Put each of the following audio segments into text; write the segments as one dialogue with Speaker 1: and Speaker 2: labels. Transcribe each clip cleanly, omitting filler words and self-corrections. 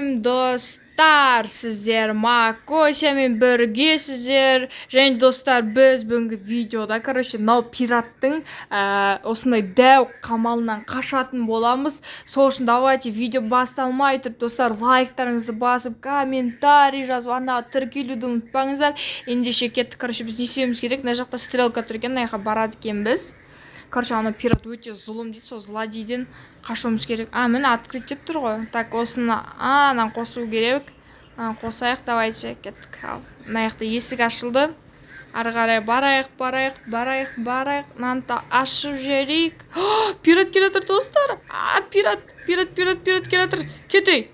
Speaker 1: Сәлем достар, сіздер Макосямен біргесіздер. Және достар, біз бүгінгі видеода, мынау пираттың осындай дәу қамалынан қашатын боламыз. Сол үшін давайте видео басталмай тұрып, достар, лайктарыңызды басып, комментарий жазып, арнаға тіркелуді ұмытпаңыздар. Ендеше кеттік, біз не істеуіміз керек? Мына жақта стрелка тұр екен, мына жаққа барады екенбіз. Ана пират өте зұлым дейді, сол злодейден қашуымыз керек. Міне открыть деп тұр ғой. Так, осыны анан қосу керек. Қосайық, давайте, кеттік. Мына жақта есік ашылды. Ары қарай барайық. Мынаны ашып жіберейік. Пират келе жатыр, достар. Пират келе жатыр. Кетей.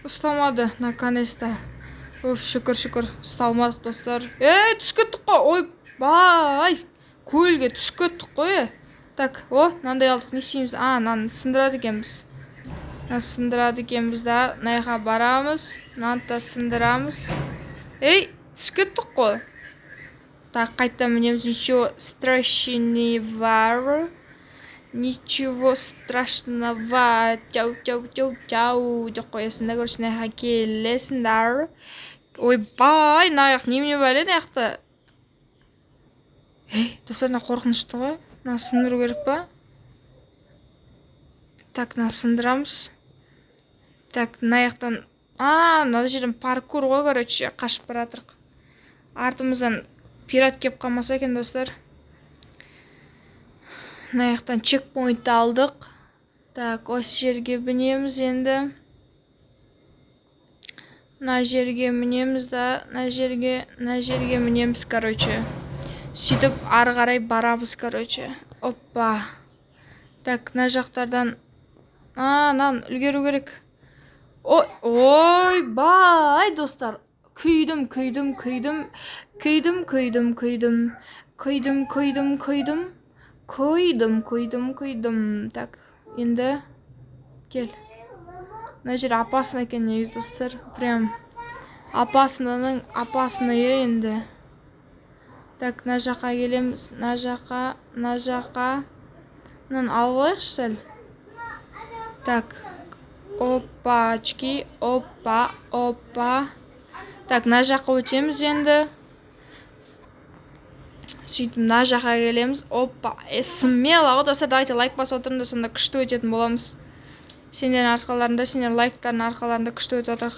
Speaker 1: Ұстамады, наконец-то. Шүкір, ұсталмадық, достар. Түсіп кеттік қой. Ойбай. Көлге түсіп кеттік қой. Так, мынандай алдық, не істейміз? Мынаны сындырады екенбіз. Да, мына жаққа барамыз. Мынаны да сындырамыз. Түсіп кеттік қой. Так, қайттан мінеміз. Ничего страшного. Чау. Деп қоясыңдар, көрші мына жаққа келесіңдар. Ойбай, мына жақ немене бәле, мына жақта. Достар, мына қорқынышты ғой. Мына сындыру керек па? Так, мына сындырамыз. Так, мына жақтан. Мына жерден паркур ғой, қашып баратырық. Артымыздан пират кеп қалмаса екен, достар. Мына жақтан чекпоинтті алдық. Так, осы жерге мінеміз енді. Мына жерге мінеміз да, мына жерге мінеміз, сөйтіп ары қарай барамыз, Опа. Так, мына жақтардан нан үлгеру керек. Ойбай, достар. Күйдім. Так, енді кел. Мына жер опасно екен, негізі, достар. Прям опасные енді. Так, мына жаққа келеміз. Мына жаққа. Мынаны алып алайық, сәл. Так. Опачки. Опа. Так, мына жаққа өтеміз енді. Сөйтіп, мына жаққа келеміз. Опа. Смело ғой, достар. Давайте лайк басып отырыңдар, сонда күшті өтетін боламыз. Сендер лайктардың арқаларында күшті өтіп отырық.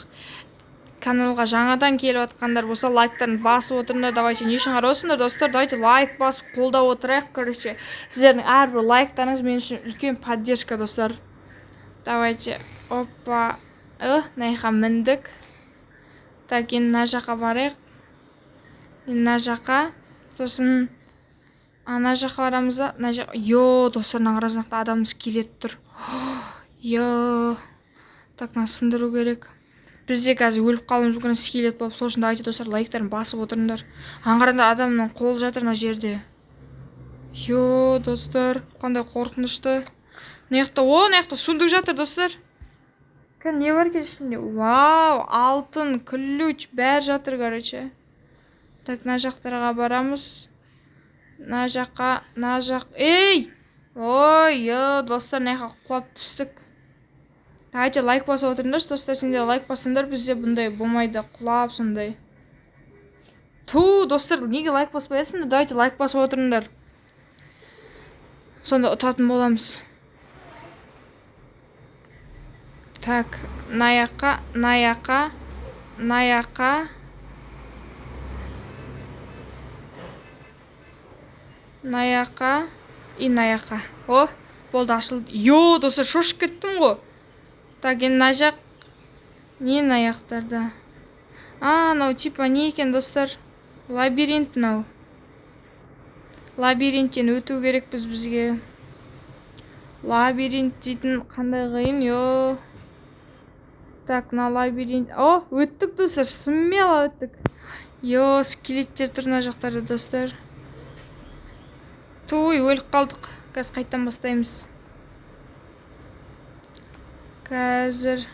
Speaker 1: Каналға жаңадан келіп атқандар болса, лайктарын басып отырыңдар. Давайте, не үшін қарасыңдар, достар? Давайте лайк басып, қолдап отырайық, Сіздердің әрбір лайктарыңыз мен үшін үлкен поддержка, достар. Давайте. Опа. Мына жаққа міндік. Так, енді мына жаққа барайық. Мына жаққа. Сосын ана жаққа барамыз да. Достар, мына қарасаңдар, адамымыз келет тұр. Так, мына сындыру керек. Бізде қазір өліп қалуымыз мүмкін, скелет болып, сол үшін давайте, достар, лайктарын басып отырыңдар. Аңғаранда адамның қолы жатыр мына жерде. Достар, қандай қорқынышты. Мына жақта сундук жатыр, достар. Не бар екен ішінде? Вау, алтын, ключ, бәрі жатыр, Так, мына жақтарға барамыз. Мына жаққа. Достар, мына жаққа құлап түстік. Давайте лайк басып отырыңдар, достар, сендер лайк басыңдар, бізде бұндай болмайды, құлап сондай. Достар, неге лайк баспайсыңдар? Давайте лайк басып отырыңдар. Сонда ұтатын боламыз. Так, мына жаққа. И мына жаққа. Болды, ашылды. Достар, шошып кеттім ғой. Так, енді мына жақ. Не мына жақтарда? Мынау типа не екен, достар? Лабиринт мынау. Лабиринттен өту керекпіз бізге. Лабиринт дейтін қандай қиын, Так, мына лабиринт. Өттік, достар, смело өттік. Скелеттер тұр мына жақтарда, достар. Өліп қалдық. Қазір қайттан бастаймыз. Қазір.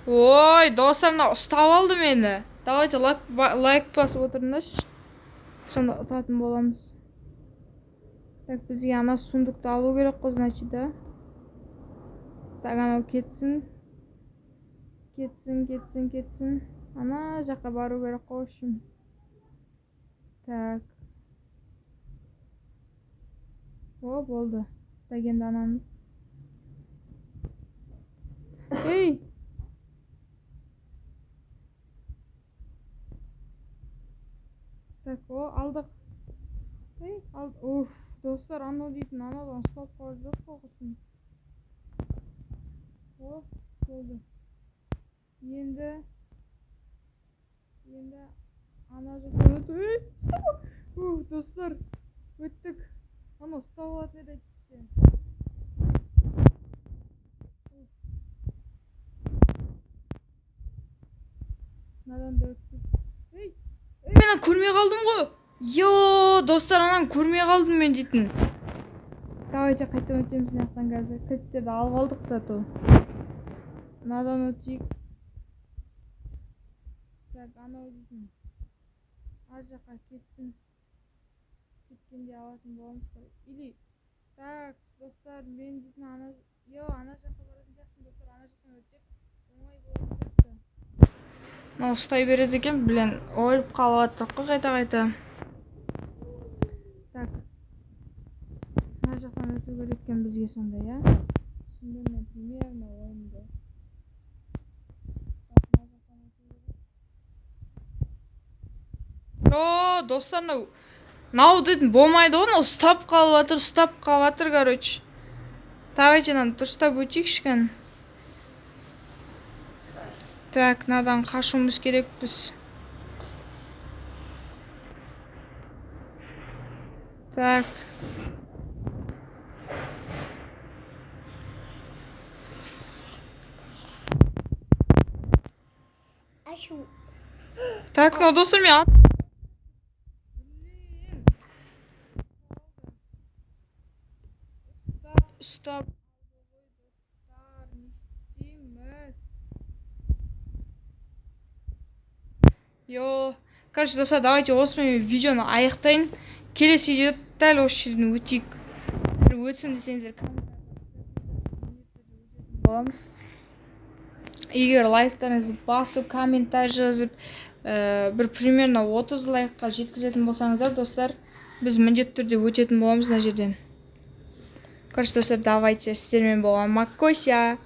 Speaker 1: Достар, мына ұстап алды мені. Давайте лайк басып отырыңдаршы. Сонда ұтатын боламыз. Так, бізге ана сундукты алу керек қой, значит, да? Так, анау кетсін. Кетсін. Ана жаққа бару керек қой, в общем. Так. О, болды. Так, енді ананы. Ей! Так, о, алдық. Ей, алдық. Уф, достар, анау дейтін анадан ұстап қалып жоқ қоқысын. О, болды. Енді ана жақтан өтіп. Ей, ұстап! Достар, өттік. Ана ұстап алатын еді әйтпесе. Надан да өттік. Ей, мен көрмей қалдым ғой. Йо, достар, ананы көрмей қалдым мен дейтін. Давайте қайтадан өтеміз мынаяқтан қазір. Кілттерді алып алдық зато. Надан өтейік. Так, анау дейтін. Ар жаққа кетсін. Кеткенде алатын боламыз ғой. Или, так, достар, мен дейтін ана жаққа баратын жақтың, достар, ана жақтан өтсек, оңай болатын жақты. Мынау ұстай береді екен, блин, ойып қалып аттық қой қайта-қайта. Так, ана жақтан өту керек екен бізге сонда, я? Түсіндім мен примерно ойымды. О, достар, мынау дейтін болмайды ғой, ұстап қалып жатыр, короче. Давайте надо дұрыстап өтейік кішкене. Так, мынадан қашуымыз керекпіз. Так. Так, достар, мен Стоп. Достар, не істейміз? Йо. Короче, достар, давайте осымен видеоны аяқтайын. Келесі видео дәл осы жерден өтейік. Өтсін десеңіздер боламыз. Егер лайктарыңызды басып, комментарий жазып, бір примерно 30 лайкқа жеткізетін болсаңыздар, достар, біз міндетті түрде өтетін боламыз мына жерден. Короче, достар, давайте, сіздермен болған Макося.